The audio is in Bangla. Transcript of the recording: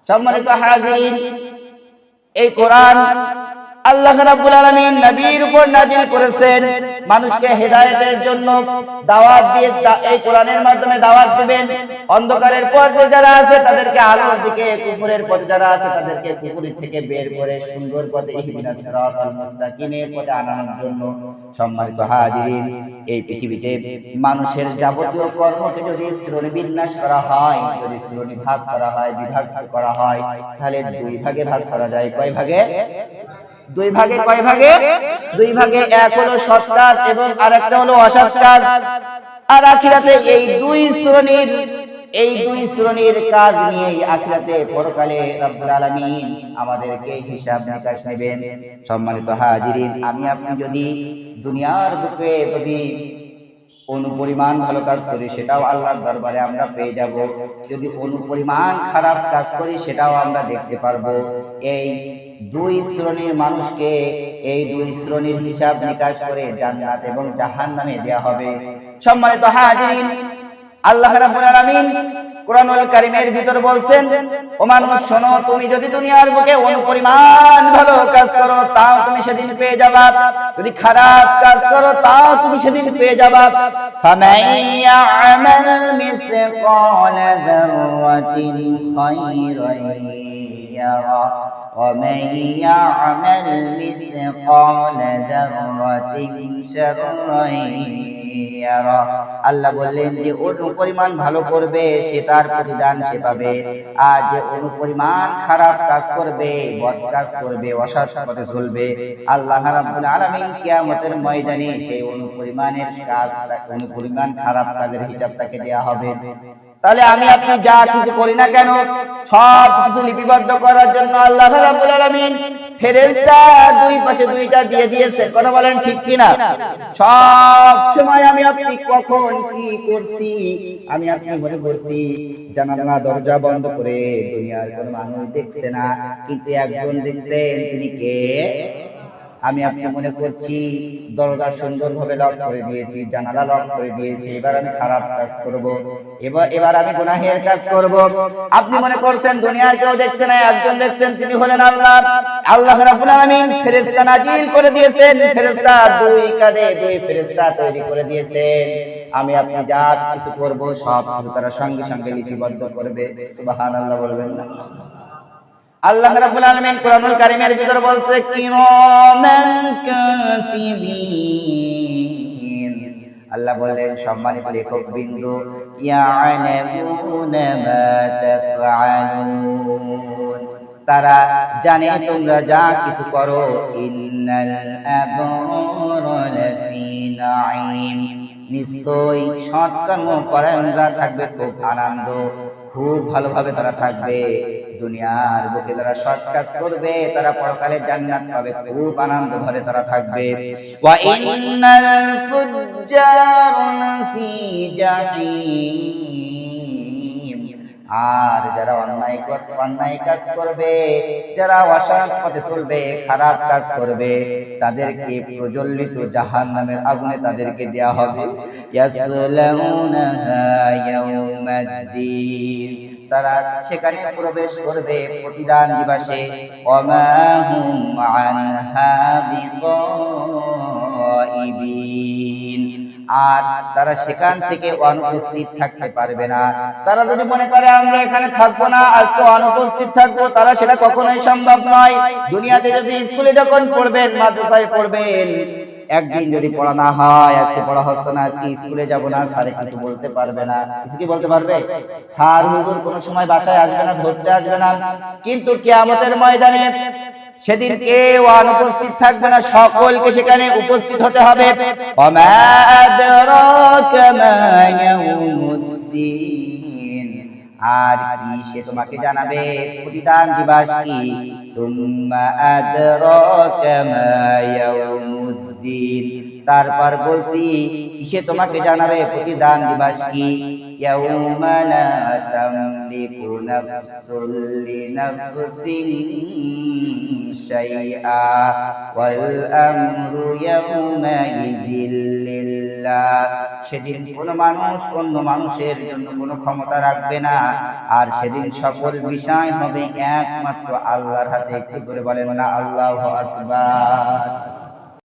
সম্মানিত হাজিরিন, এই কোরআন আল্লাহ রাব্বুল আলামিন নবীর উপর নাজিল করেছেন মানুষকে হেদায়েতের জন্য। দাওয়াত দিয়ে এই কোরআনের মাধ্যমে দাওয়াত দিবেন। অন্ধকারের পথে যারা আছে তাদেরকে আলোর দিকে, কুফরের পথে যারা আছে তাদেরকে কুফরি থেকে বের করে সুন্দর পথে ইহদিনাস সিরাতাল মুস্তাকিমের পথে আনানোর জন্য। সম্মানিত হাজিরিন, এই পৃথিবীতে মানুষের যাবতীয় কর্মকে যদি শ্রেণীবিন্যাস করা হয়, যদি শ্রেণী ভাগ করা হয়, বিভাগ করা হয়, তাহলে দুই ভাগে ভাগ করা যায়। কয় ভাগে? দুই ভাগে। কয় ভাগে? দুই ভাগে। এক হলো সৎ কাজ এবং আরেকটা হলো অসৎ কাজ। আর আখিরাতে এই দুই শ্রেণীর কাজ নিয়ে আখিরাতে পরকালে রব্বুল আলামিন আমাদেরকে হিসাব নিকাশ নেবেন। সম্মানিত হাজিরিন, আমি আপনি যদি দুনিয়ার বুকে যদি অনুপরিমাণ ভালো কাজ করি সেটাও আল্লাহর দরবারে আমরা পেয়ে যাব। যদি অনুপরিমাণ খারাপ কাজ করি সেটাও আমরা দেখতে পারবো। এই দুই শ্রেণীর মানুষকে এই দুই শ্রেণীর হিসাব নিকাশ করে জান্নাত এবং জাহান্নামে দেয়া হবে। সম্মানিত হাজিরিন, আল্লাহ রাব্বুল আলামিন কোরআনুল কারীমের ভিতর বলছেন, ও মানুষ শোনো, তুমি যদি দুনিয়ার বুকে অনুপরিমাণ ভালো কাজ করো তাও তুমি সেদিন পেয়ে যাবা, যদি খারাপ কাজ করো তাও তুমি সেদিন পেয়ে যাবা। ফামান ইয়া'মাল মিসকালা যাররাতিন খায়রান ইয়ারা ওয়া মান ইয়া'মাল মিসকালা যাররাতিন শাররান ইয়ারা। আল্লাহ বললেন যে অনুপরিমাণ ভালো করবে সেটার প্রতিদান সে পাবে, আর যে অনুপরিমাণ খারাপ কাজ করবে, বদ কাজ করবে, অসৎ পথে চলবে, আল্লাহ রাব্বুল আলামিন কিয়ামতের ময়দানে সেই অনুপরিমাণের কাজ, অনুপরিমাণ খারাপ কাজের হিসাব তাকে দেয়া হবে। তাহলে আমি আপনি যা কিছু করি না কেন সব কিছু লিপিবদ্ধ করার জন্য আল্লাহ রাব্বুল আলামিন ফেরেশতা দুই পাশে দুইটা দিয়ে দিয়েছে। কথা বলেন ঠিক কিনা? সব সময় আমি আপনি কখন কি করছি আমি আপনি মনে করছি জানালা দরজা বন্ধ করে দুনিয়ার কোনো মানুষ দেখছে না, কিন্তু একজন দেখছেন। তিনি কে? আমি আপনি মনে করছি দরজা সুন্দরভাবে লক করে দিয়েছি, জানালা লক করে দিয়েছি, এবার আমি খারাপ কাজ করব, এবার আমি গুনাহের কাজ করব। আপনি মনে করছেন দুনিয়ার কেউ দেখছে না, একজন দেখছেন, তিনি হলেন আল্লাহ। আল্লাহ রাব্বুল আলামিন ফেরেশতা নাজিল করে দিয়েছেন, ফেরেশতা দুই কাঁধে দুই ফেরেশতা তৈরি করে দিয়েছেন। আমি আপনি যা কিছু করব সব কিছু তারা সঙ্গে সঙ্গে লিপিবদ্ধ করবে। সুবহানাল্লাহ বলবেন না? আল্লাহ রাব্বুল আলামিন কোরআনুল কারীমের ভিতর বলছে, কিরামান কাতিবিন। আল্লাহ বলেন, সম্মানিত লেখক বিন্দু, ইয়ালামুনা মা তাফআলুন, তারা জানে তোমরা যা কিছু করো। ইন্নাল আবরারা লাফি নাঈম, নিশ্চয়ই সৎকর্ম পরায়ণরা থাকবে খুব আনন্দ, খুব ভালোভাবে তারা থাকবে। দুনিয়ার বুকে যারা সৎ কাজ করবে তারা পরকালে জান্নাত পাবে, খুব আনন্দ ভরে তারা থাকবে। ওয়া ইন্নাল ফুজ্জারা ফি জাহিম, আর যারা অন্যায় কাজ করবে, যারা অসৎ পথে চলবে, খারাপ কাজ করবে, তাদেরকে প্রজ্বলিত জাহান্নামের আগুনে তাদেরকে দেয়া হবে। ইয়াসলাউনাহা ইয়াউমাদ্দিন, তারা সেখানে প্রবেশ করবে প্রতিদান দিবসে। ওয়ামা হুম আনহা বিগাইবিন, আর তারা সেখান থেকে অনুপস্থিত থাকতে পারবে না। তারা যদি মনে করে আমরা এখানে থাকবো না, আজকে অনুপস্থিত থাকবো, তারা সেটা কখনোই সম্ভব নয়। দুনিয়াতে যদি স্কুলে যখন পড়বেন, মাদ্রাসায় পড়বেন, একদিন যদি পড়া না হয়, আজকে পড়া হচ্ছে না, আজকে স্কুলে যাব না, স্যারে কিছু বলতে পারবে না। কিছু কি বলতে পারবে? স্যার হুজুর কোনো সময় বাসায় আসবে না, ধরতে আসবে না। কিন্তু কিয়ামতের ময়দানে সেদিন কেউ অনুপস্থিত থাকবে না, সকলকে সেখানে উপস্থিত হতে হবে। ওমা আদরাকা মা ইয়াউমুদ্দিন, আর কি সে তোমাকে জানাবে প্রতিদান দিবস কি? তুম্মা আদরাকা মা ইয়াউমুদ্দিন, তারপর বলছি কিসে তোমাকে জানাবে প্রতিদান দিবস কি? ইয়াউমা লা তামলিকু নাফসুন লিনাফসিন শাইআ ওয়াল আমরু ইয়াউমাইযিল লিল্লাহ, সেদিন কোনো মানুষ অন্য মানুষের জন্য কোনো ক্ষমতা রাখবে না, আর সেদিন সকল বিষয় হবে একমাত্র আল্লাহর হাতে। একটু করে বলেন না আল্লাহু আকবার।